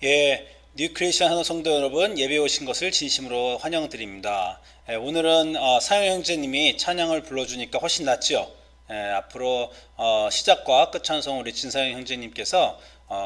뉴크리스천 한국 성도 여러분, 예배 오신 것을 진심으로 환영드립니다. 오늘은 사영 형제님이 찬양을 불러주니까 훨씬 낫죠. 앞으로 시작과 끝 찬송 우리 진사영 형제님께서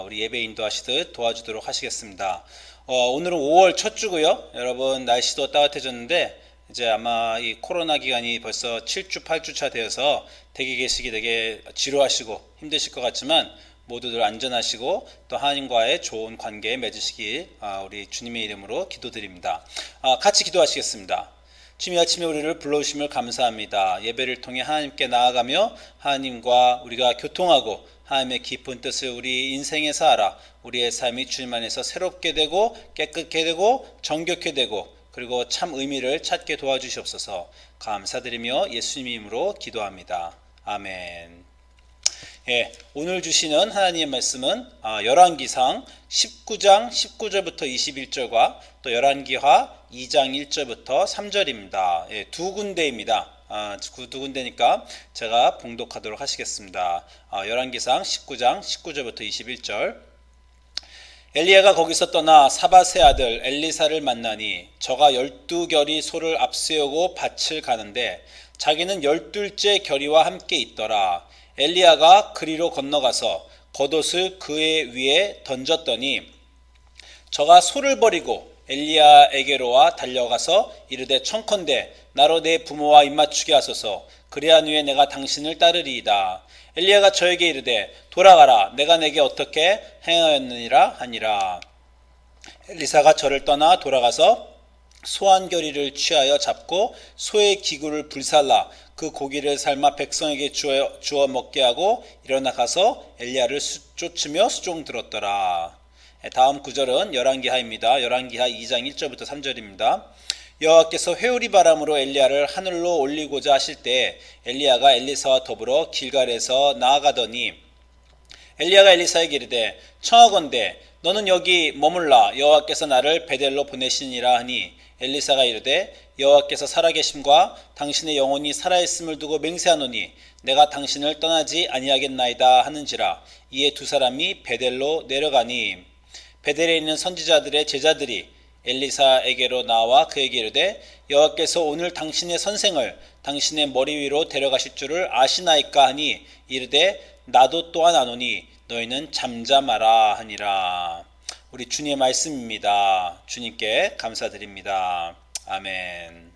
우리 예배 인도하시듯 도와주도록 하시겠습니다. 오늘은 5월 첫 주고요. 여러분 날씨도 따뜻해졌는데 이제 아마 이 코로나 기간이 벌써 7주, 8주 차 되어서 댁에 계시기 되게 지루하시고 힘드실 것 같지만 모두들 안전하시고 또 하나님과의 좋은 관계 맺으시길 우리 주님의 이름으로 기도드립니다. 같이 기도하시겠습니다. 주님, 아침에 우리를 불러주심을 감사합니다. 예배를 통해 하나님께 나아가며 하나님과 우리가 교통하고 하나님의 깊은 뜻을 우리 인생에서 알아 우리의 삶이 주님 안에서 새롭게 되고 깨끗게 되고 정결케 되고 그리고 참 의미를 찾게 도와주시옵소서. 감사드리며 예수님 이름으로 기도합니다. 아멘. 오늘 주시는 하나님의 말씀은 열왕기상 19장 19절부터 21절과 또 열왕기하 2장 1절부터 3절입니다. 두 군데입니다. 두 군데니까 제가 봉독하도록 하시겠습니다. 열왕기상 19장 19절부터 21절. 엘리야가 거기서 떠나 사밧의 아들 엘리사를 만나니 저가 12결이 소를 앞세우고 밭을 가는데 자기는 12째 결이와 함께 있더라. 엘리야가 그리로 건너가서 겉옷을 그의 위에 던졌더니 저가 소를 버리고 엘리야에게로와 달려가서 이르되 청컨대 나로 내 부모와 입맞추게 하소서. 그리한 후에 내가 당신을 따르리이다. 엘리야가 저에게 이르되 돌아가라. 내가 내게 어떻게 행하였느니라 하니라. 엘리사가 저를 떠나 돌아가서 소 한 결이를 취하여 잡고 소의 기구를 불살라 그 고기를 삶아 백성에게 주어 먹게 하고 일어나 가서 엘리야를 쫓으며 수종 들었더라. 다음 구절은 열왕기하입니다. 열왕기하 2장 1절부터 3절입니다. 여호와께서 회오리 바람으로 엘리야를 하늘로 올리고자 하실 때 엘리야가 엘리사와 더불어 길갈에서 나아가더니 엘리야가 엘리사에게 이르되 청하건대 너는 여기 머물라. 여호와께서 나를 베델로 보내시니라 하니 엘리사가 이르되 여호와께서 살아계심과 당신의 영혼이 살아있음을 두고 맹세하노니 내가 당신을 떠나지 아니하겠나이다 하는지라. 이에 두 사람이 베델로 내려가니 베델에 있는 선지자들의 제자들이 엘리사에게로 나와 그에게 이르되 여호와께서 오늘 당신의 선생을 당신의 머리 위로 데려가실 줄을 아시나이까 하니 이르되 나도 또한 아노니 너희는 잠잠하라 하니라. 우리 주님의 말씀입니다. 주님께 감사드립니다. 아멘.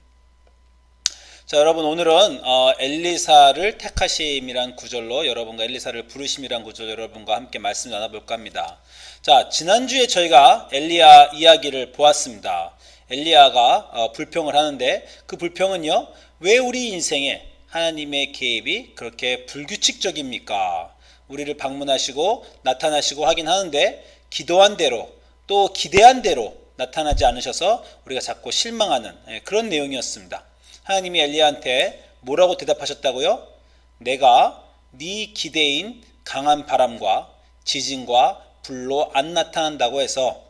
자, 여러분 오늘은 엘리사를 택하심이란 구절로 여러분과 엘리사를 부르심이란 구절 여러분과 함께 말씀 나눠볼까 합니다. 자, 지난주에 저희가 엘리야 이야기를 보았습니다. 엘리야가 불평을 하는데 그 불평은요, 왜 우리 인생에 하나님의 개입이 그렇게 불규칙적입니까? 우리를 방문하시고 나타나시고 하긴 하는데 기도한 대로 또 기대한 대로 나타나지 않으셔서 우리가 자꾸 실망하는 그런 내용이었습니다. 하나님이 엘리야한테 뭐라고 대답하셨다고요? 내가 네 기대인 강한 바람과 지진과 불로 안 나타난다고 해서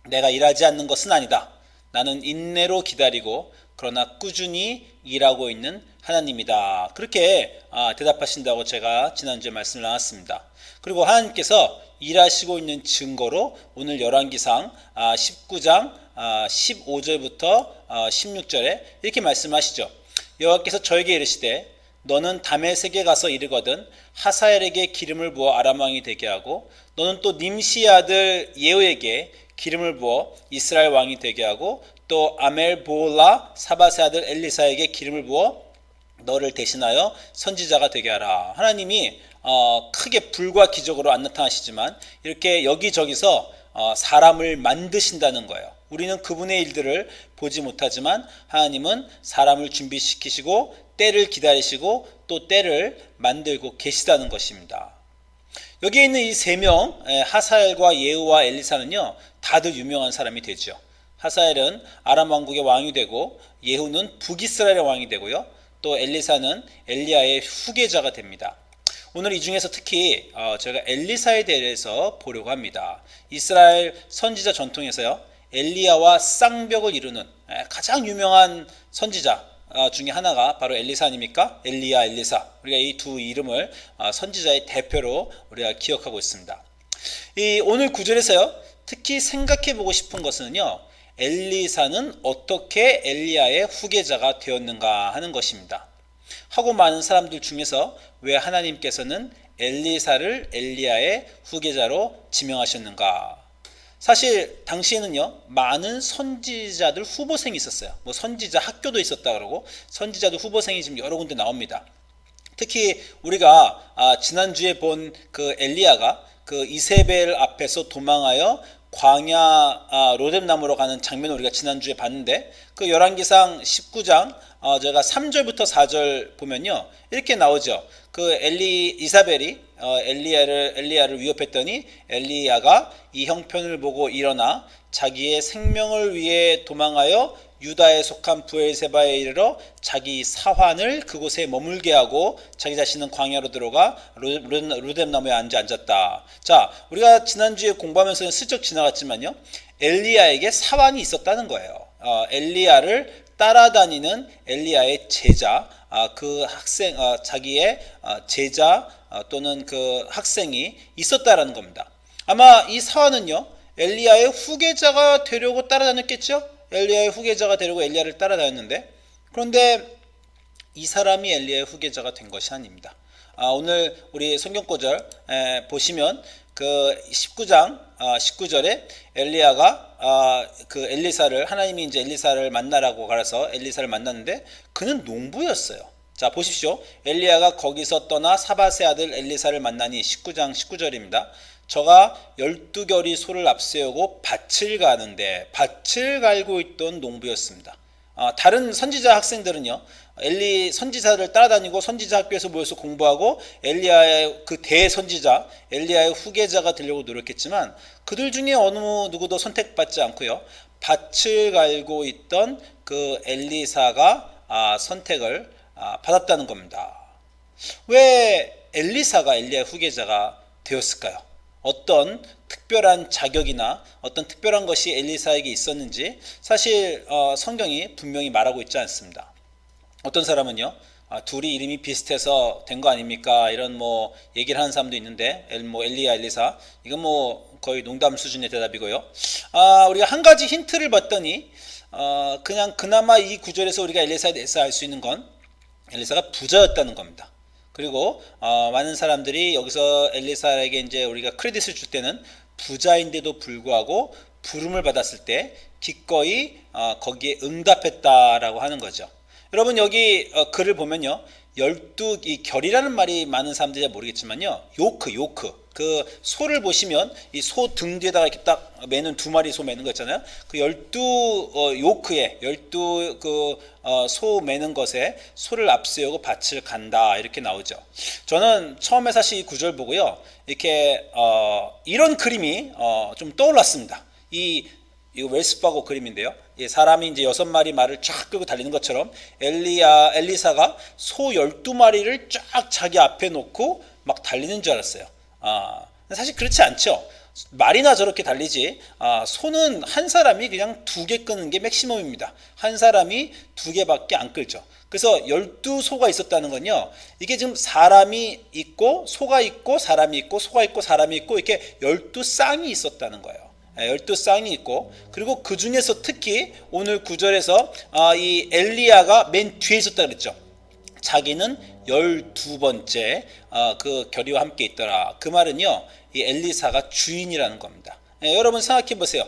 내가 일하지 않는 것은 아니다. 나는 인내로 기다리고 그러나 꾸준히 일하고 있는 하나님이다. 그렇게 대답하신다고 제가 지난주에 말씀을 나눴습니다. 그리고 하나님께서 일하시고 있는 증거로 오늘 열왕기상 19장 15절부터 16절에 이렇게 말씀하시죠. 여호와께서 저에게 이르시되 너는 다메섹에 가서 이르거든 하사엘에게 기름을 부어 아람 왕이 되게 하고 너는 또 님시의 아들 예후에게 기름을 부어 이스라엘 왕이 되게 하고 또 아멜보올라 사밧의 아들 엘리사에게 기름을 부어 너를 대신하여 선지자가 되게 하라. 하나님이 크게 불과 기적으로 안 나타나시지만 이렇게 여기저기서 사람을 만드신다는 거예요. 우리는 그분의 일들을 보지 못하지만 하나님은 사람을 준비시키시고 때를 기다리시고 또 때를 만들고 계시다는 것입니다. 여기에 있는 이 세 명 하사엘과 예후와 엘리사는요 다들 유명한 사람이 되죠. 하사엘은 아람 왕국의 왕이 되고 예후는 북이스라엘의 왕이 되고요. 또 엘리사는 엘리야의 후계자가 됩니다. 오늘 이 중에서 특히 저희가 엘리사에 대해서 보려고 합니다. 이스라엘 선지자 전통에서요 엘리야와 쌍벽을 이루는 가장 유명한 선지자 중에 하나가 바로 엘리사 아닙니까? 엘리야, 엘리사. 우리가 이 두 이름을 선지자의 대표로 우리가 기억하고 있습니다. 이 오늘 구절에서요 특히 생각해 보고 싶은 것은요, 엘리사는 어떻게 엘리야의 후계자가 되었는가 하는 것입니다. 하고 많은 사람들 중에서 왜 하나님께서는 엘리사를 엘리야의 후계자로 지명하셨는가? 사실 당시에는요, 많은 선지자들 후보생이 있었어요. 뭐 선지자 학교도 있었다 그러고 선지자들 후보생이 지금 여러 군데 나옵니다. 특히 우리가 지난주에 본 그 엘리야가 그 이세벨 앞에서 도망하여 광야 로뎀나무로 가는 장면을 우리가 지난주에 봤는데, 그 열왕기상 19장 제가 3절부터 4절 보면요, 이렇게 나오죠. 그 이사벨이 엘리야를 위협했더니 엘리야가 이 형편을 보고 일어나 자기의 생명을 위해 도망하여 유다에 속한 브엘세바에 이르러 자기 사환을 그곳에 머물게 하고 자기 자신은 광야로 들어가 로뎀나무에 앉았다. 자, 우리가 지난주에 공부하면서 슬쩍 지나갔지만요, 엘리야에게 사환이 있었다는 거예요. 엘리야를 따라다니는 엘리야의 제자, 그 학생, 자기의 제자 또는 그 학생이 있었다라는 겁니다. 아마 이 사환은요, 엘리야의 후계자가 되려고 따라다녔겠죠? 엘리야의 후계자가 되려고 엘리야를 따라다녔는데, 그런데 이 사람이 엘리야의 후계자가 된 것이 아닙니다. 오늘 우리 성경구절 보시면 그 19장 19절에 엘리야가 그 엘리사를, 하나님이 이제 엘리사를 만나라고 가서 엘리사를 만났는데 그는 농부였어요. 자, 보십시오. 엘리야가 거기서 떠나 사밧의 아들 엘리사를 만나니 19장 19절입니다. 저가 12결의 소를 앞세우고 밭을 가는데, 밭을 갈고 있던 농부였습니다. 다른 선지자 학생들은요, 선지자를 따라다니고 선지자 학교에서 모여서 공부하고 엘리야의 그 대선지자 엘리야의 후계자가 되려고 노력했지만 그들 중에 어느 누구도 선택받지 않고요, 밭을 갈고 있던 그 엘리사가 선택을 받았다는 겁니다. 왜 엘리사가 엘리야의 후계자가 되었을까요? 어떤 특별한 자격이나 어떤 특별한 것이 엘리사에게 있었는지 사실 성경이 분명히 말하고 있지 않습니다. 어떤 사람은요, 둘이 이름이 비슷해서 된 거 아닙니까? 이런 뭐 얘기를 하는 사람도 있는데, 엘리야, 엘리사, 이건 뭐 거의 농담 수준의 대답이고요. 우리가 한 가지 힌트를 봤더니 그냥 그나마 이 구절에서 우리가 엘리사에 대해서 알 수 있는 건 엘리사가 부자였다는 겁니다. 그리고 많은 사람들이 여기서 엘리사에게 이제 우리가 크레딧을 줄 때는 부자인데도 불구하고 부름을 받았을 때 기꺼이 거기에 응답했다라고 하는 거죠. 여러분, 여기 글을 보면요, 12이 결이라는 말이 많은 사람들이 잘 모르겠지만요, 요크 그 소를 보시면 이 소 등 뒤에다가 이렇게 딱 매는 두 마리 소 매는 거 있잖아요. 그 12요크에 12 그 소 매는 것에 소를 앞세우고 밭을 간다, 이렇게 나오죠. 저는 처음에 사실 이 구절 보고요, 이렇게 이런 그림이 좀 떠올랐습니다. 이거 웰스파고 그림인데요. 사람이 이제 6마리 말을 쫙 끌고 달리는 것처럼 엘리사가 소 12마리를 쫙 자기 앞에 놓고 막 달리는 줄 알았어요. 사실 그렇지 않죠. 말이나 저렇게 달리지, 소는 한 사람이 그냥 2개 끄는 게 맥시멈입니다. 한 사람이 2개밖에 안 끌죠. 그래서 12소가 있었다는 건요, 이게 지금 사람이 있고 소가 있고 사람이 있고 소가 있고 사람이 있고 이렇게 12쌍이 있었다는 거예요. 12쌍이 있고, 그리고 그 중에서 특히 오늘 9절에서 이 엘리야가 맨 뒤에 있었다 그랬죠. 자기는 12번째 그 결의와 함께 있더라. 그 말은요, 이 엘리사가 주인이라는 겁니다. 여러분 생각해 보세요.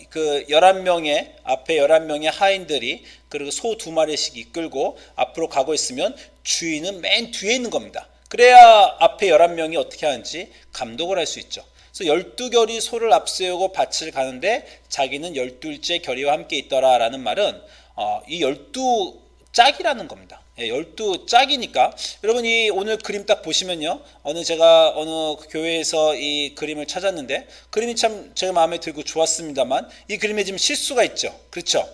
그 11명의 앞에 11명의 하인들이 그리고 소 2마리씩 이끌고 앞으로 가고 있으면 주인은 맨 뒤에 있는 겁니다. 그래야 앞에 11명이 어떻게 하는지 감독을 할 수 있죠. 그래서 12결의 소를 앞세우고 밭을 가는데 자기는 12째 결의와 함께 있더라 라는 말은 이 12짝이라는 겁니다. 12짝이니까 여러분이 오늘 그림 딱 보시면요, 제가 어느 교회에서 이 그림을 찾았는데 그림이 참 제가 마음에 들고 좋았습니다만 이 그림에 지금 실수가 있죠. 그렇죠?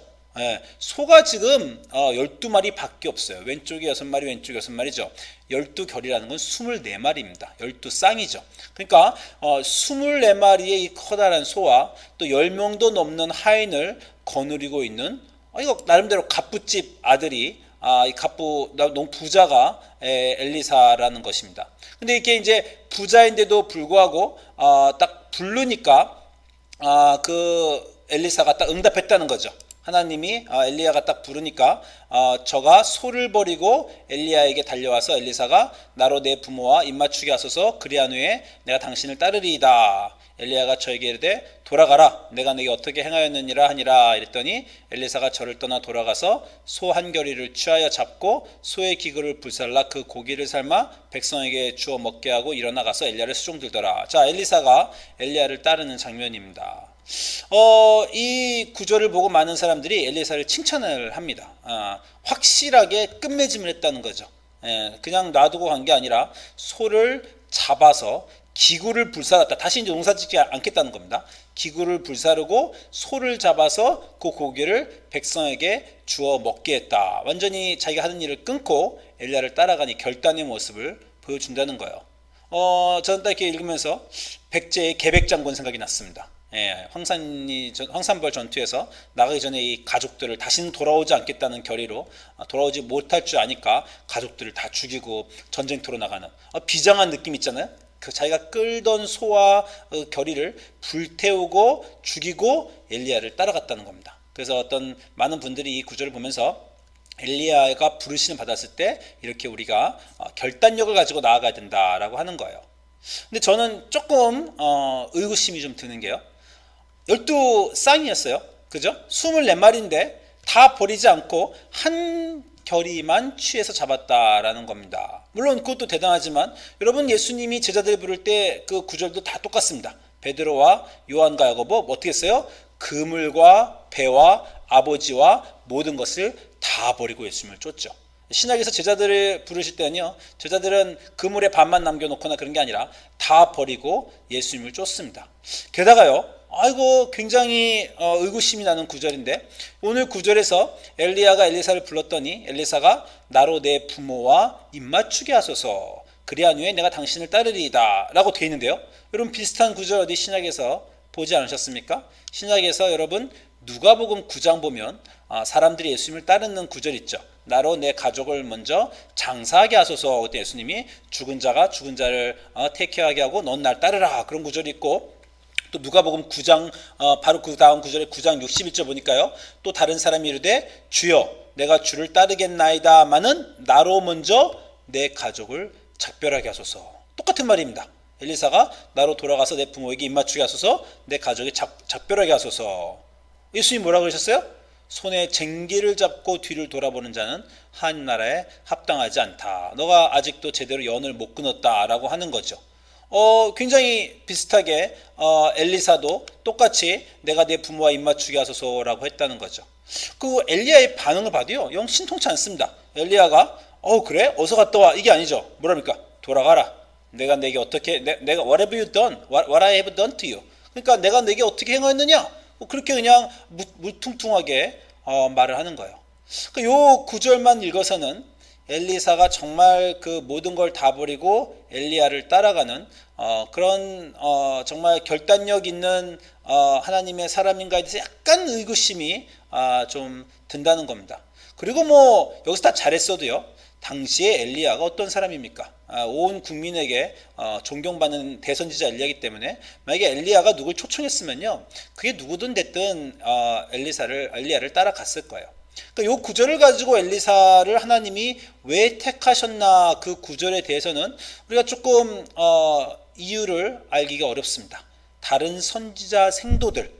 소가 지금 12마리 밖에 없어요. 왼쪽에 6마리, 왼쪽에 6마리죠. 12결이라는 건 24마리입니다. 12쌍이죠. 그러니까 24마리의 이 커다란 소와 또 10명도 넘는 하인을 거느리고 있는 이거 나름대로 갑부집 아들이 이 너무 부자가 엘리사라는 것입니다. 근데 이게 이제 부자인데도 불구하고 딱 부르니까 그 엘리사가 딱 응답했다는 거죠. 하나님이 엘리야가 딱 부르니까 저가 소를 버리고 엘리야에게 달려와서 엘리사가 나로 내 부모와 입맞추게 하소서 그리한 후에 내가 당신을 따르리이다. 엘리야가 저에게 이르되 돌아가라 내가 내게 어떻게 행하였느니라 하니라 이랬더니 엘리사가 저를 떠나 돌아가서 소 한 겨리를 취하여 잡고 소의 기그를 불살라 그 고기를 삶아 백성에게 주어 먹게 하고 일어나 가서 엘리야를 수종들더라. 자, 엘리사가 엘리야를 따르는 장면입니다. 이 구절을 보고 많은 사람들이 엘리사를 칭찬을 합니다. 확실하게 끝맺음을 했다는 거죠. 그냥 놔두고 간 게 아니라 소를 잡아서 기구를 불살랐다. 다시 이제 농사짓지 않겠다는 겁니다. 기구를 불사르고 소를 잡아서 그 고기를 백성에게 주어 먹게 했다. 완전히 자기가 하는 일을 끊고 엘리야를 따라가니 결단의 모습을 보여준다는 거예요. 저는 딱 이렇게 읽으면서 백제의 계백장군 생각이 났습니다. 황산벌 전투에서 나가기 전에 이 가족들을 다시는 돌아오지 않겠다는 결의로 돌아오지 못할 줄 아니까 가족들을 다 죽이고 전쟁터로 나가는 비장한 느낌 있잖아요. 그 자기가 끌던 소와 결의를 불태우고 죽이고 엘리야를 따라갔다는 겁니다. 그래서 어떤 많은 분들이 이 구절을 보면서 엘리야가 부르심을 받았을 때 이렇게 우리가 결단력을 가지고 나아가야 된다라고 하는 거예요. 근데 저는 조금 의구심이 좀 드는 게요. 12쌍이었어요. 그죠? 24마리인데 다 버리지 않고 한 결의만 취해서 잡았다라는 겁니다. 물론 그것도 대단하지만 여러분 예수님이 제자들 부를 때 그 구절도 다 똑같습니다. 베드로와 요한과 야고보 어떻게 했어요? 그물과 배와 아버지와 모든 것을 다 버리고 예수님을 쫓죠. 신약에서 제자들을 부르실 때는요, 제자들은 그물에 반만 남겨놓거나 그런 게 아니라 다 버리고 예수님을 쫓습니다. 게다가요, 굉장히 의구심이 나는 구절인데 오늘 구절에서 엘리야가 엘리사를 불렀더니 엘리사가 나로 내 부모와 입맞추게 하소서 그리한 후에 내가 당신을 따르리이다 라고 되어 있는데요. 여러분 비슷한 구절 어디 신약에서 보지 않으셨습니까? 신약에서 여러분 누가복음 9장 보면 사람들이 예수님을 따르는 구절 있죠. 나로 내 가족을 먼저 장사하게 하소서. 그때 예수님이 죽은 자가 죽은 자를 택케하게 하고 넌 날 따르라 그런 구절이 있고 또 누가복음 9장 바로 그 다음 구절에 9장 61절 보니까요. 또 다른 사람이 이르되 주여 내가 주를 따르겠나이다마는 나로 먼저 내 가족을 작별하게 하소서. 똑같은 말입니다. 엘리사가 나로 돌아가서 내 부모에게 입맞추게 하소서 내 가족이 작별하게 하소서. 예수님이 뭐라고 그러셨어요? 손에 쟁기를 잡고 뒤를 돌아보는 자는 하나님 나라에 합당하지 않다. 너가 아직도 제대로 연을 못 끊었다라고 하는 거죠. 굉장히 비슷하게 엘리사도 똑같이 내가 내 부모와 입맞추게 하소서라고 했다는 거죠. 그 엘리야의 반응을 봐도요, 영 신통치 않습니다. 엘리야가 그래? 어서 갔다 와. 이게 아니죠. 뭐랍니까? 돌아가라. 내가 내게 어떻게 내가 what have you done? What I have done to you. 그러니까 내가 내게 어떻게 행하였느냐? 그렇게 그냥 물퉁퉁하게 말을 하는 거예요. 그러니까 요 구절만 읽어서는 엘리사가 정말 그 모든 걸 다 버리고 엘리야를 따라가는 그런 정말 결단력 있는 하나님의 사람인가에 대해서 약간 의구심이 좀 든다는 겁니다. 그리고 뭐 여기서 다 잘했어도요. 당시에 엘리야가 어떤 사람입니까? 온 국민에게 존경받는 대선지자 엘리야이기 때문에 만약에 엘리야가 누굴 초청했으면요, 그게 누구든 됐든 엘리야를 따라갔을 거예요. 그러니까 이 구절을 가지고 엘리사를 하나님이 왜 택하셨나 그 구절에 대해서는 우리가 조금 이유를 알기가 어렵습니다. 다른 선지자 생도들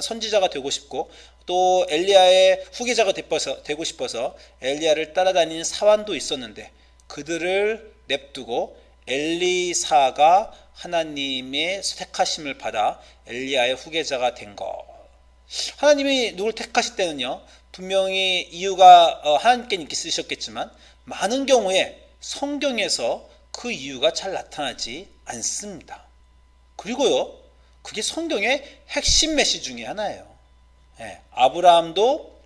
선지자가 되고 싶고 또 엘리야의 후계자가 되고 싶어서 엘리야를 따라다니는 사환도 있었는데 그들을 냅두고 엘리사가 하나님의 택하심을 받아 엘리야의 후계자가 된 것. 하나님이 누굴 택하실 때는요, 분명히 이유가 하나님께 있으셨겠지만 많은 경우에 성경에서 그 이유가 잘 나타나지 않습니다. 그리고요, 그게 성경의 핵심 메시지 중에 하나예요. 아브라함도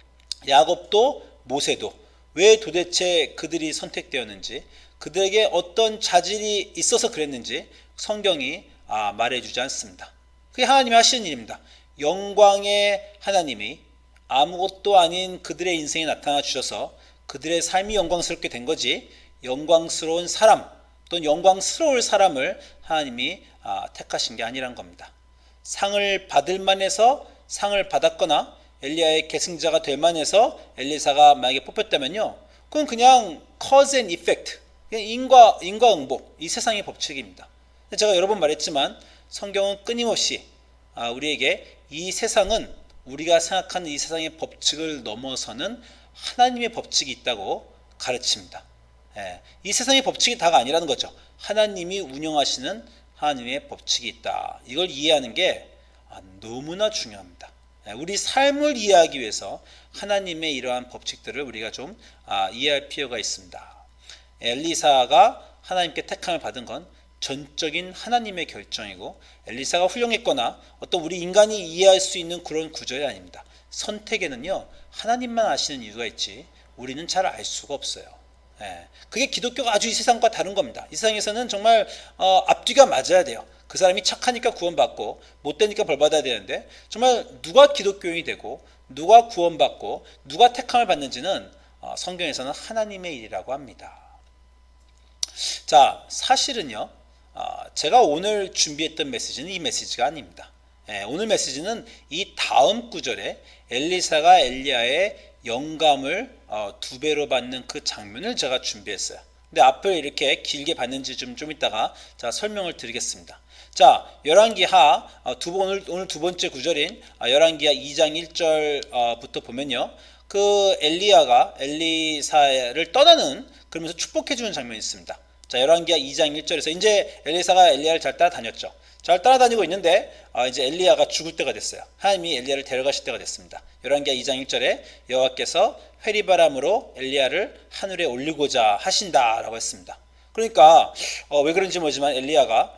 야곱도 모세도 왜 도대체 그들이 선택되었는지, 그들에게 어떤 자질이 있어서 그랬는지 성경이 말해주지 않습니다. 그게 하나님이 하시는 일입니다. 영광의 하나님이 아무것도 아닌 그들의 인생에 나타나 주셔서 그들의 삶이 영광스럽게 된 거지, 영광스러운 사람 또는 영광스러울 사람을 하나님이 택하신 게 아니란 겁니다. 상을 받을 만해서 상을 받았거나 엘리야의 계승자가 될 만해서 엘리사가 만약에 뽑혔다면요, 그건 그냥 cause and effect, 그냥 인과응보, 이 세상의 법칙입니다. 제가 여러 번 말했지만 성경은 끊임없이 우리에게 이 세상은 우리가 생각하는 이 세상의 법칙을 넘어서는 하나님의 법칙이 있다고 가르칩니다. 이 세상의 법칙이 다가 아니라는 거죠. 하나님이 운영하시는 하나님의 법칙이 있다. 이걸 이해하는 게 너무나 중요합니다. 우리 삶을 이해하기 위해서 하나님의 이러한 법칙들을 우리가 좀 이해할 필요가 있습니다. 엘리사가 하나님께 택함을 받은 건 전적인 하나님의 결정이고, 엘리사가 훌륭했거나 어떤 우리 인간이 이해할 수 있는 그런 구절이 아닙니다. 선택에는요, 하나님만 아시는 이유가 있지 우리는 잘 알 수가 없어요. 그게 기독교가 아주 이 세상과 다른 겁니다. 이 세상에서는 정말 앞뒤가 맞아야 돼요. 그 사람이 착하니까 구원받고 못되니까 벌받아야 되는데, 정말 누가 기독교인이 되고 누가 구원받고 누가 택함을 받는지는 성경에서는 하나님의 일이라고 합니다. 자, 사실은요, 제가 오늘 준비했던 메시지는 이 메시지가 아닙니다. 오늘 메시지는 이 다음 구절에 엘리사가 엘리야의 영감을 2배로 받는 그 장면을 제가 준비했어요. 근데 앞을 이렇게 길게 봤는지 좀 이따가 제가 설명을 드리겠습니다. 자, 열왕기하 오늘 두 번째 구절인 열왕기하 2장 1절부터 보면요, 그 엘리야가 엘리사를 떠나는, 그러면서 축복해 주는 장면이 있습니다. 자, 열왕기하 2장 1절에서 이제 엘리사가 엘리야를 잘 따라다녔죠. 잘 따라다니고 있는데 이제 엘리야가 죽을 때가 됐어요. 하나님이 엘리야를 데려가실 때가 됐습니다. 열왕기하 2장 1절에 여호와께서 회리바람으로 엘리야를 하늘에 올리고자 하신다라고 했습니다. 그러니까 왜 그런지 모르지만 엘리야가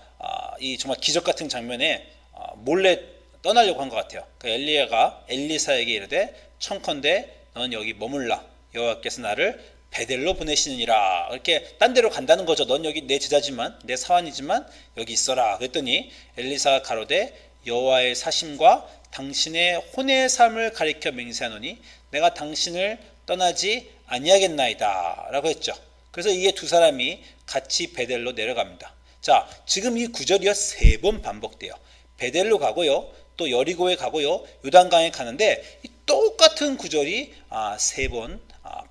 이 정말 기적 같은 장면에 몰래 떠나려고 한 것 같아요. 그 엘리야가 엘리사에게 이르되 청컨대 넌 여기 머물라, 여호와께서 나를 베델로 보내시느니라. 이렇게 딴 데로 간다는 거죠. 넌 여기 내 제자지만, 내 사환이지만 여기 있어라. 그랬더니 엘리사가 가로되 여호와의 사심과 당신의 혼의 삶을 가리켜 맹세하노니 내가 당신을 떠나지 아니하겠나이다 라고 했죠. 그래서 이게 두 사람이 같이 베델로 내려갑니다. 자, 지금 이 구절이요 3번 반복돼요. 베델로 가고요, 또 여리고에 가고요, 요단강에 가는데 이 똑같은 구절이 3번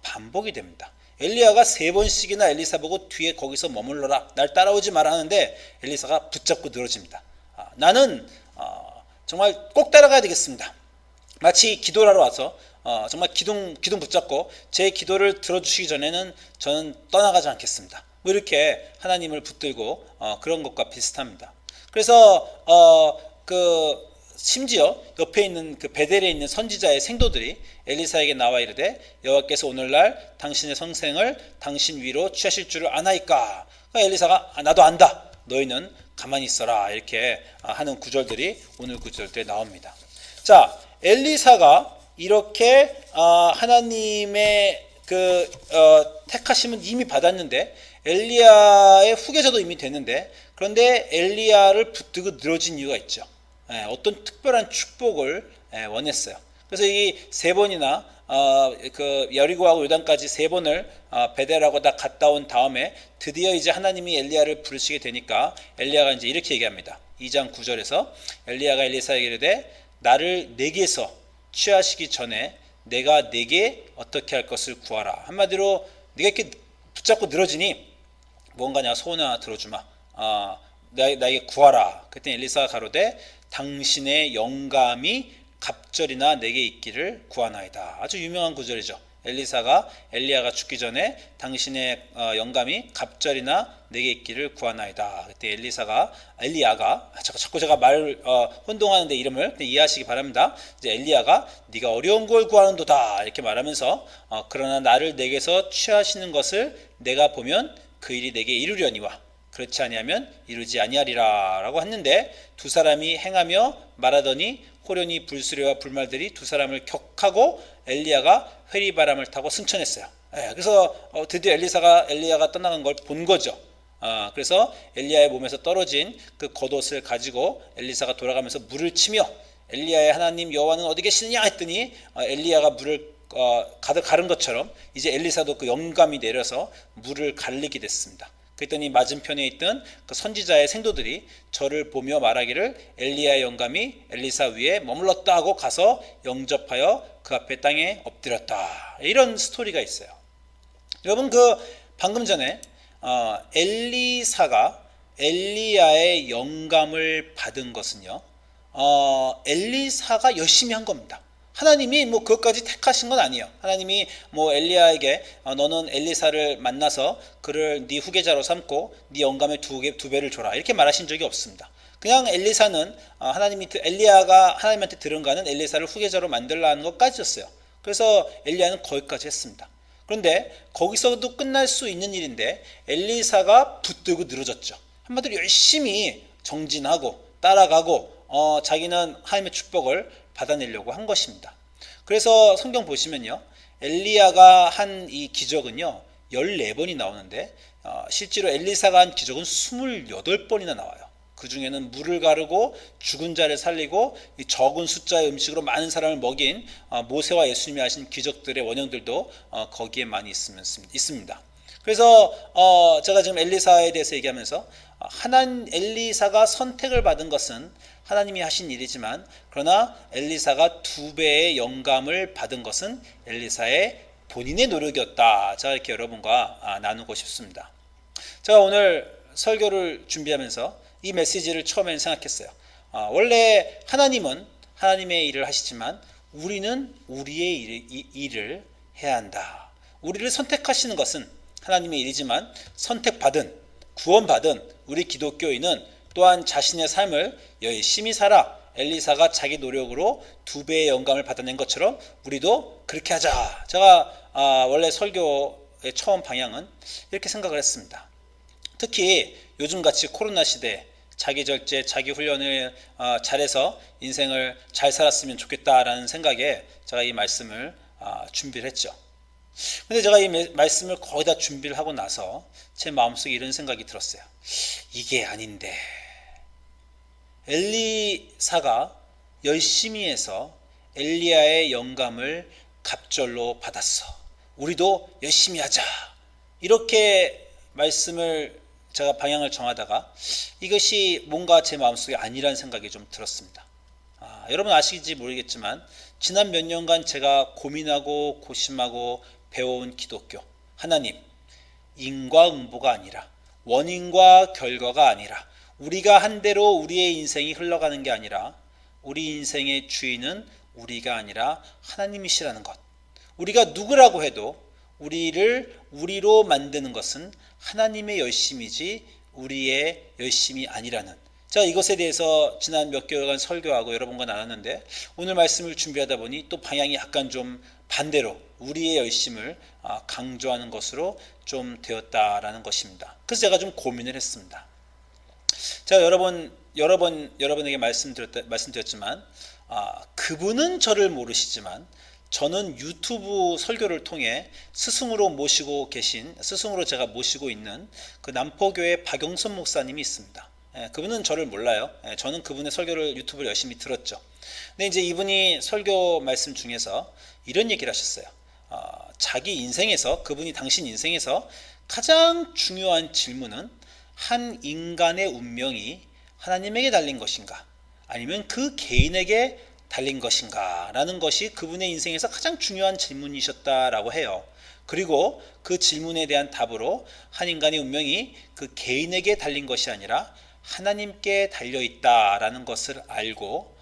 반복이 됩니다. 엘리야가 3번씩이나 엘리사 보고 뒤에 거기서 머물러라, 날 따라오지 마라 하는데 엘리사가 붙잡고 늘어집니다. 나는 정말 꼭 따라가야 되겠습니다. 마치 기도를 하러 와서 정말 기둥 붙잡고 제 기도를 들어주시기 전에는 저는 떠나가지 않겠습니다. 뭐 이렇게 하나님을 붙들고 그런 것과 비슷합니다. 그래서 심지어 옆에 있는 그 베델에 있는 선지자의 생도들이 엘리사에게 나와 이르되 여호와께서 오늘날 당신의 성생을 당신 위로 취하실 줄을 아나이까. 그러니까 엘리사가 나도 안다, 너희는 가만히 있어라, 이렇게 하는 구절들이 오늘 구절들에 나옵니다. 자, 엘리사가 이렇게 하나님의 택하심은 이미 받았는데, 엘리야의 후계자도 이미 됐는데, 그런데 엘리야를 붙들고 늘어진 이유가 있죠. 어떤 특별한 축복을 원했어요. 그래서 이 3번이나 그 여리고하고 요단까지 3번을 베델하고 다 갔다 온 다음에 드디어 이제 하나님이 엘리야를 부르시게 되니까 엘리야가 이제 이렇게 얘기합니다. 2장 9절에서 엘리야가 엘리사에게 이르되 나를 내게서 취하시기 전에 내가 내게 어떻게 할 것을 구하라. 한마디로 네가 이렇게 붙잡고 늘어지니 뭔가냐, 소원 하나 들어주마. 나에게 구하라. 그때 엘리사가 가로되 당신의 영감이 갑절이나 내게 있기를 구하나이다. 아주 유명한 구절이죠. 엘리야가 죽기 전에 당신의 영감이 갑절이나 내게 있기를 구하나이다. 그때 엘리야가 자꾸 제가 말을 혼동하는데 이름을 이해하시기 바랍니다. 이제 엘리야가 네가 어려운 걸 구하는도다 이렇게 말하면서 그러나 나를 내게서 취하시는 것을 내가 보면 그 일이 내게 이루려니와 그렇지 아니하면 이루지 아니하리라 라고 했는데, 두 사람이 행하며 말하더니 호련히 불수레와 불말들이 두 사람을 격하고 엘리야가 회리바람을 타고 승천했어요. 그래서 드디어 엘리야가 떠나간 걸 본 거죠. 그래서 엘리야의 몸에서 떨어진 그 겉옷을 가지고 엘리사가 돌아가면서 물을 치며 엘리야의 하나님 여호와는 어디 계시느냐 했더니 엘리야가 물을 가득 가른 것처럼 이제 엘리사도 그 영감이 내려서 물을 갈리게 됐습니다. 그랬더니 맞은편에 있던 그 선지자의 생도들이 저를 보며 말하기를 엘리야의 영감이 엘리사 위에 머물렀다 하고 가서 영접하여 그 앞에 땅에 엎드렸다. 이런 스토리가 있어요. 여러분, 그 방금 전에 엘리사가 엘리야의 영감을 받은 것은요, 엘리사가 열심히 한 겁니다. 하나님이 뭐 그것까지 택하신 건 아니에요. 하나님이 뭐 엘리야에게 너는 엘리사를 만나서 그를 네 후계자로 삼고 네 영감의 두 배를 줘라 이렇게 말하신 적이 없습니다. 그냥 엘리사는 엘리야가 하나님한테 들은 거는 엘리사를 후계자로 만들라는 것까지였어요. 그래서 엘리야는 거기까지 했습니다. 그런데 거기서도 끝날 수 있는 일인데 엘리사가 붙들고 늘어졌죠. 한마디로 열심히 정진하고 따라가고 자기는 하나님의 축복을 받아내려고 한 것입니다. 그래서 성경 보시면요, 엘리야가 한 이 기적은요 14번이 나오는데 실제로 엘리사가 한 기적은 28번이나 나와요. 그 중에는 물을 가르고 죽은 자를 살리고 이 적은 숫자의 음식으로 많은 사람을 먹인 모세와 예수님이 하신 기적들의 원형들도 거기에 많이 있습니다. 그래서 제가 지금 엘리사에 대해서 얘기하면서 엘리사가 선택을 받은 것은 하나님이 하신 일이지만, 그러나 엘리사가 2배의 영감을 받은 것은 엘리사의 본인의 노력이었다. 제가 이렇게 여러분과 나누고 싶습니다. 제가 오늘 설교를 준비하면서 이 메시지를 처음에는 생각했어요. 원래 하나님은 하나님의 일을 하시지만 우리는 우리의 일을 해야 한다. 우리를 선택하시는 것은 하나님의 일이지만 선택받은, 구원받은 우리 기독교인은 또한 자신의 삶을 열심히 살아 엘리사가 자기 노력으로 2배의 영감을 받아낸 것처럼 우리도 그렇게 하자. 제가 원래 설교의 처음 방향은 이렇게 생각을 했습니다. 특히 요즘같이 코로나 시대에 자기 절제, 자기 훈련을 잘해서 인생을 잘 살았으면 좋겠다라는 생각에 제가 이 말씀을 준비를 했죠. 근데 제가 이 말씀을 거의 다 준비를 하고 나서 제 마음속에 이런 생각이 들었어요. 이게 아닌데, 엘리사가 열심히 해서 엘리야의 영감을 갑절로 받았어. 우리도 열심히 하자. 이렇게 말씀을 제가 방향을 정하다가 이것이 뭔가 제 마음속에 아니라는 생각이 좀 들었습니다. 여러분 아시는지 모르겠지만 지난 몇 년간 제가 고민하고 고심하고 배워온 기독교, 하나님, 인과응보가 아니라, 원인과 결과가 아니라, 우리가 한 대로 우리의 인생이 흘러가는 게 아니라 우리 인생의 주인은 우리가 아니라 하나님이시라는 것. 우리가 누구라고 해도 우리를 우리로 만드는 것은 하나님의 열심이지 우리의 열심이 아니라는, 제가 이것에 대해서 지난 몇 개월간 설교하고 여러분과 나눴는데 오늘 말씀을 준비하다 보니 또 방향이 약간 좀 반대로 우리의 열심을 강조하는 것으로 좀 되었다라는 것입니다. 그래서 제가 좀 고민을 했습니다. 제가 여러분에게 말씀드렸지만 그분은 저를 모르시지만 저는 유튜브 설교를 통해 스승으로 제가 모시고 있는 그 남포교회 박영선 목사님이 있습니다. 그분은 저를 몰라요. 저는 그분의 설교를 유튜브를 열심히 들었죠. 근데 이제 이분이 설교 말씀 중에서 이런 얘기를 하셨어요. 자기 인생에서, 그분이 당신 인생에서 가장 중요한 질문은 한 인간의 운명이 하나님에게 달린 것인가, 아니면 그 개인에게 달린 것인가 라는 것이 그분의 인생에서 가장 중요한 질문이셨다라고 해요. 그리고 그 질문에 대한 답으로 한 인간의 운명이 그 개인에게 달린 것이 아니라 하나님께 달려있다라는 것을 알고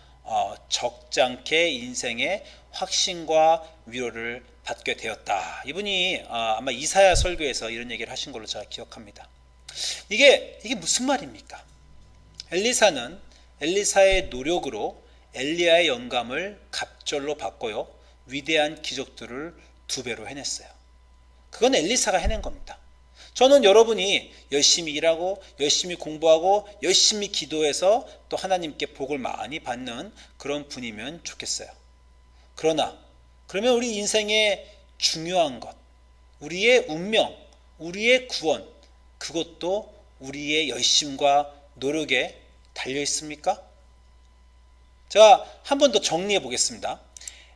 적지 않게 인생의 확신과 위로를 받게 되었다. 이분이 아마 이사야 설교에서 이런 얘기를 하신 걸로 제가 기억합니다. 이게 무슨 말입니까? 엘리사는 엘리사의 노력으로 엘리야의 영감을 갑절로 받고요, 위대한 기적들을 2배로 해냈어요. 그건 엘리사가 해낸 겁니다. 저는 여러분이 열심히 일하고 열심히 공부하고 열심히 기도해서 또 하나님께 복을 많이 받는 그런 분이면 좋겠어요. 그러면 우리 인생의 중요한 것, 우리의 운명, 우리의 구원, 그것도 우리의 열심과 노력에 달려 있습니까? 제가 한 번 더 정리해 보겠습니다.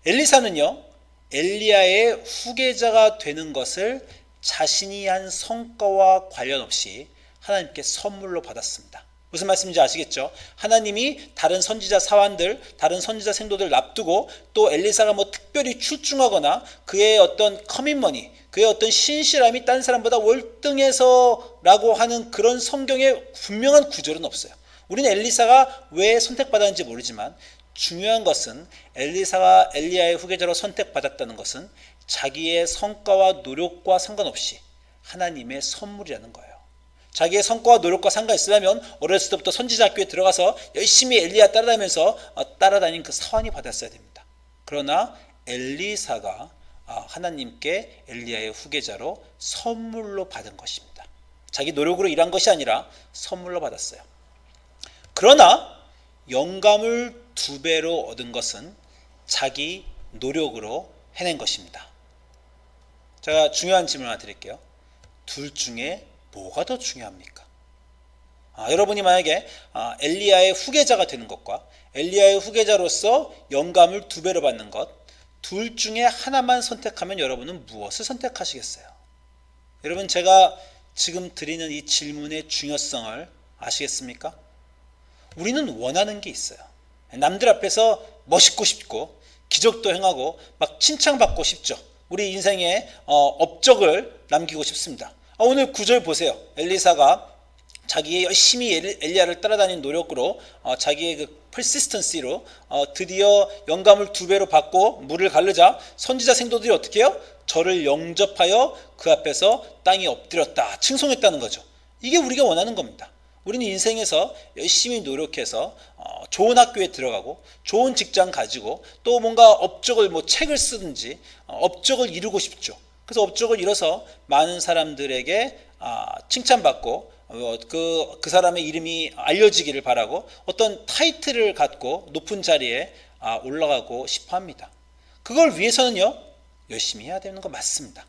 엘리사는요, 엘리야의 후계자가 되는 것을 자신이 한 성과와 관련 없이 하나님께 선물로 받았습니다. 무슨 말씀인지 아시겠죠? 하나님이 다른 선지자 사환들, 다른 선지자 생도들 납두고 또 엘리사가 뭐 특별히 출중하거나 그의 어떤 커밋머니, 그의 어떤 신실함이 딴 사람보다 월등해서라고 하는 그런 성경의 분명한 구절은 없어요. 우리는 엘리사가 왜 선택받았는지 모르지만 중요한 것은 엘리사가 엘리야의 후계자로 선택받았다는 것은 자기의 성과와 노력과 상관없이 하나님의 선물이라는 거예요. 자기의 성과와 노력과 상관있으려면 어렸을 때부터 선지자 학교에 들어가서 열심히 엘리야 따라다니면서 따라다닌 그 사환이 받았어야 됩니다. 그러나 엘리사가 하나님께 엘리야의 후계자로 선물로 받은 것입니다. 자기 노력으로 일한 것이 아니라 선물로 받았어요. 그러나 영감을 2배로 얻은 것은 자기 노력으로 해낸 것입니다. 제가 중요한 질문 하나 드릴게요. 둘 중에 뭐가 더 중요합니까? 여러분이 만약에 엘리야의 후계자가 되는 것과 엘리야의 후계자로서 영감을 2배로 받는 것, 둘 중에 하나만 선택하면 여러분은 무엇을 선택하시겠어요? 여러분, 제가 지금 드리는 이 질문의 중요성을 아시겠습니까? 우리는 원하는 게 있어요. 남들 앞에서 멋있고 싶고 기적도 행하고 막 칭찬받고 싶죠. 우리 인생에 업적을 남기고 싶습니다. 오늘 9절 보세요. 엘리사가 자기의 열심히 엘리야를 따라다닌 노력으로 자기의 그 persistency로 드디어 영감을 2배로 받고 물을 가르자 선지자 생도들이 어떻게 해요? 저를 영접하여 그 앞에서 땅에 엎드렸다, 칭송했다는 거죠. 이게 우리가 원하는 겁니다. 우리는 인생에서 열심히 노력해서 좋은 학교에 들어가고 좋은 직장 가지고 또 뭔가 업적을 책을 쓰든지 업적을 이루고 싶죠. 그래서 업적을 이뤄서 많은 사람들에게 칭찬받고 그 사람의 이름이 알려지기를 바라고 어떤 타이틀을 갖고 높은 자리에 올라가고 싶어 합니다. 그걸 위해서는요, 열심히 해야 되는 거 맞습니다.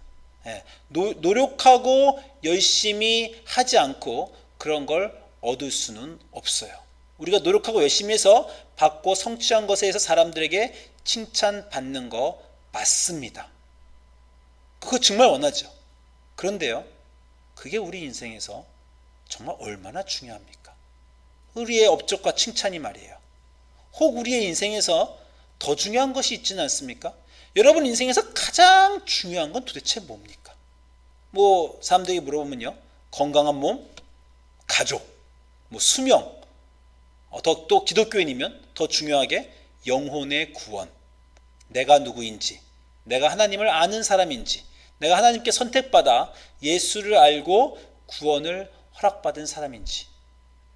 노력하고 열심히 하지 않고 그런 걸 얻을 수는 없어요. 우리가 노력하고 열심히 해서 받고 성취한 것에 대해서 사람들에게 칭찬받는 거 맞습니다. 그거 정말 원하죠. 그런데요, 그게 우리 인생에서 정말 얼마나 중요합니까? 우리의 업적과 칭찬이 말이에요. 혹 우리의 인생에서 더 중요한 것이 있지는 않습니까? 여러분 인생에서 가장 중요한 건 도대체 뭡니까? 사람들이 물어보면요, 건강한 몸, 가족, 수명, 또 기독교인이면 더 중요하게 영혼의 구원, 내가 누구인지, 내가 하나님을 아는 사람인지, 내가 하나님께 선택받아 예수를 알고 구원을 허락받은 사람인지,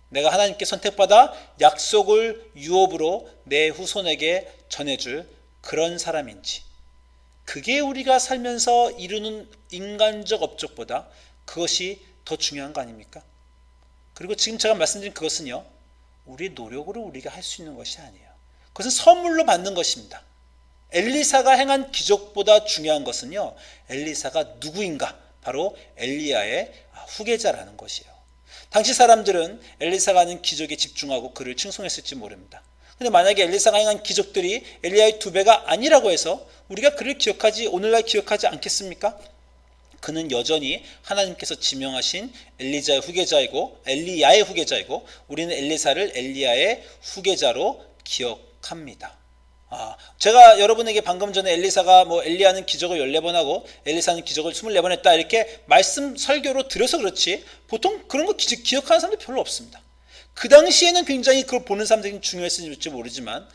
내가 하나님께 선택받아 약속을 유업으로 내 후손에게 전해줄 그런 사람인지, 그게 우리가 살면서 이루는 인간적 업적보다 그것이 더 중요한 거 아닙니까? 그리고 지금 제가 말씀드린 그것은요, 우리의 노력으로 우리가 할 수 있는 것이 아니에요. 그것은 선물로 받는 것입니다. 엘리사가 행한 기적보다 중요한 것은요, 엘리사가 누구인가? 바로 엘리야의 후계자라는 것이에요. 당시 사람들은 엘리사가 하는 기적에 집중하고 그를 칭송했을지 모릅니다. 근데 만약에 엘리사가 행한 기적들이 엘리야의 2배가 아니라고 해서 우리가 그를 오늘날 기억하지 않겠습니까? 그는 여전히 하나님께서 지명하신 엘리야의 후계자이고 우리는 엘리사를 엘리야의 후계자로 기억합니다. 제가 여러분에게 방금 전에 엘리사가 엘리야는 기적을 14번 하고 엘리사는 기적을 24번 했다 이렇게 말씀 설교로 드려서 그렇지 보통 그런 거 기억하는 사람들 별로 없습니다. 그 당시에는 굉장히 그걸 보는 사람들이 중요했을지 모르지만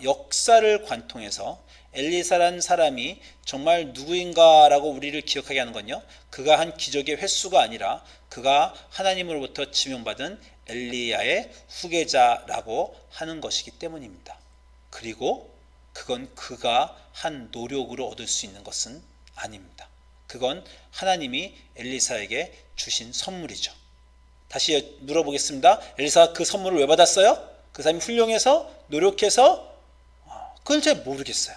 역사를 관통해서 엘리사라는 사람이 정말 누구인가라고 우리를 기억하게 하는 건요, 그가 한 기적의 횟수가 아니라 그가 하나님으로부터 지명받은 엘리야의 후계자라고 하는 것이기 때문입니다. 그리고 그건 그가 한 노력으로 얻을 수 있는 것은 아닙니다. 그건 하나님이 엘리사에게 주신 선물이죠. 다시 물어보겠습니다. 엘리사가 그 선물을 왜 받았어요? 그 사람이 훌륭해서 노력해서? 그건 잘 모르겠어요.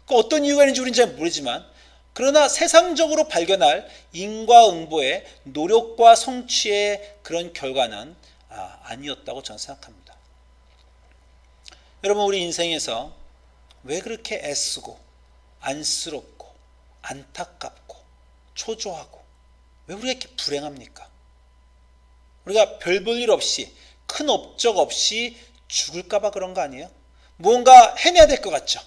어떤 이유가 있는지 우리는 잘 모르지만, 그러나 세상적으로 발견할 인과응보의 노력과 성취의 그런 결과는 아니었다고 저는 생각합니다. 여러분, 우리 인생에서 왜 그렇게 애쓰고 안쓰럽고 안타깝고 초조하고 왜 우리가 이렇게 불행합니까? 우리가 별 볼 일 없이 큰 업적 없이 죽을까봐 그런 거 아니에요? 무언가 해내야 될 것 같죠.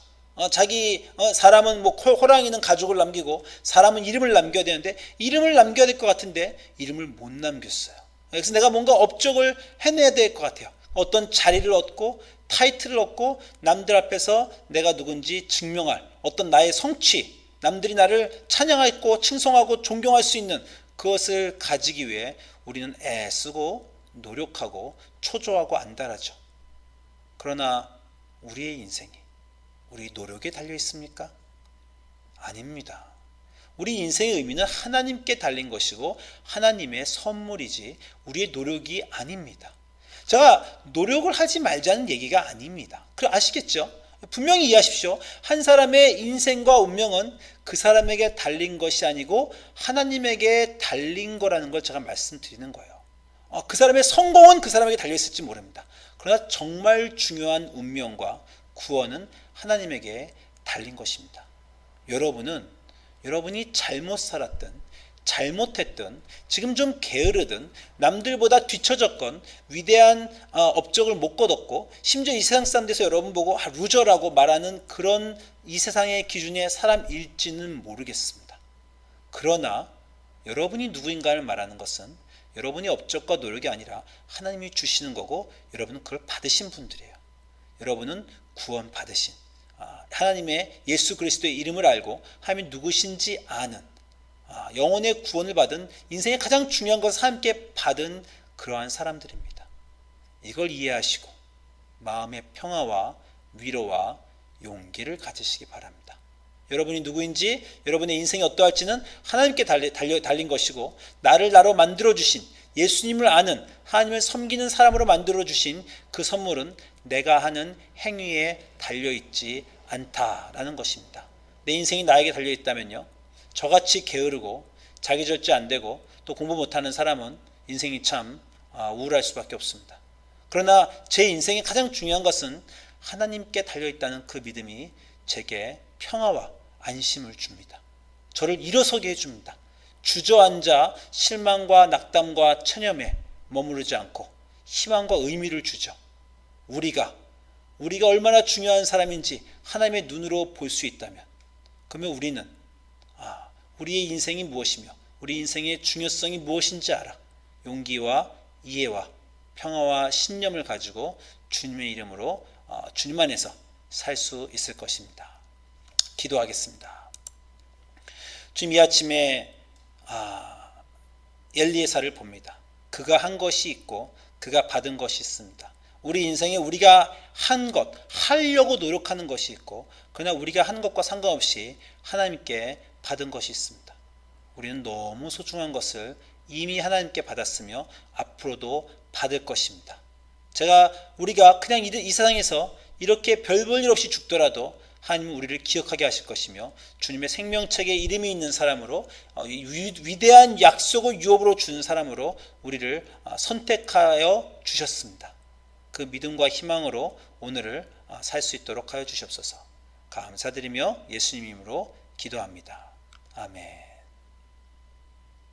사람은 호랑이는 가족을 남기고 사람은 이름을 남겨야 되는데 이름을 남겨야 될 것 같은데 이름을 못 남겼어요. 그래서 내가 뭔가 업적을 해내야 될 것 같아요. 어떤 자리를 얻고 타이틀을 얻고 남들 앞에서 내가 누군지 증명할 어떤 나의 성취, 남들이 나를 찬양하고 칭송하고 존경할 수 있는 그것을 가지기 위해 우리는 애쓰고 노력하고 초조하고 안달하죠. 그러나 우리의 인생이 우리 노력에 달려 있습니까? 아닙니다. 우리 인생의 의미는 하나님께 달린 것이고 하나님의 선물이지 우리의 노력이 아닙니다. 제가 노력을 하지 말자는 얘기가 아닙니다. 아시겠죠? 분명히 이해하십시오. 한 사람의 인생과 운명은 그 사람에게 달린 것이 아니고 하나님에게 달린 거라는 걸 제가 말씀드리는 거예요. 그 사람의 성공은 그 사람에게 달려있을지 모릅니다. 그러나 정말 중요한 운명과 구원은 하나님에게 달린 것입니다. 여러분이 잘못 살았든 잘못했든 지금 좀 게으르든 남들보다 뒤처졌건 위대한 업적을 못 거뒀고 심지어 이 세상 사람들에서 여러분 보고 루저라고 말하는 그런 이 세상의 기준의 사람일지는 모르겠습니다. 그러나 여러분이 누구인가를 말하는 것은 여러분의 업적과 노력이 아니라 하나님이 주시는 거고 여러분은 그걸 받으신 분들이에요. 여러분은 구원 받으신 하나님의 예수 그리스도의 이름을 알고 하나님이 누구신지 아는 영혼의 구원을 받은 인생의 가장 중요한 것을 함께 받은 그러한 사람들입니다. 이걸 이해하시고 마음의 평화와 위로와 용기를 가지시기 바랍니다. 여러분이 누구인지 여러분의 인생이 어떠할지는 하나님께 달린 것이고 나로 만들어주신 예수님을 아는 하나님을 섬기는 사람으로 만들어주신 그 선물은 내가 하는 행위에 달려있지 않다라는 것입니다. 내 인생이 나에게 달려있다면요, 저같이 게으르고 자기 절제 안 되고 또 공부 못하는 사람은 인생이 참 우울할 수밖에 없습니다. 그러나 제 인생의 가장 중요한 것은 하나님께 달려있다는 그 믿음이 제게 평화와 안심을 줍니다. 저를 일어서게 해줍니다. 주저앉아 실망과 낙담과 체념에 머무르지 않고 희망과 의미를 주죠. 우리가 얼마나 중요한 사람인지 하나님의 눈으로 볼 수 있다면, 그러면 우리는 우리의 인생이 무엇이며 우리 인생의 중요성이 무엇인지 알아 용기와 이해와 평화와 신념을 가지고 주님의 이름으로 주님 안에서 살 수 있을 것입니다. 기도하겠습니다. 주님, 이 아침에 엘리에사를 봅니다. 그가 한 것이 있고 그가 받은 것이 있습니다. 우리 인생에 우리가 한 것, 하려고 노력하는 것이 있고 그러나 우리가 한 것과 상관없이 하나님께 받은 것이 있습니다. 우리는 너무 소중한 것을 이미 하나님께 받았으며 앞으로도 받을 것입니다. 우리가 그냥 이 세상에서 이렇게 별 볼 일 없이 죽더라도 하나님은 우리를 기억하게 하실 것이며 주님의 생명책에 이름이 있는 사람으로 위대한 약속을 유업으로 주는 사람으로 우리를 선택하여 주셨습니다. 그 믿음과 희망으로 오늘을 살 수 있도록 하여 주시옵소서. 감사드리며 예수님 이름으로 기도합니다. 아멘.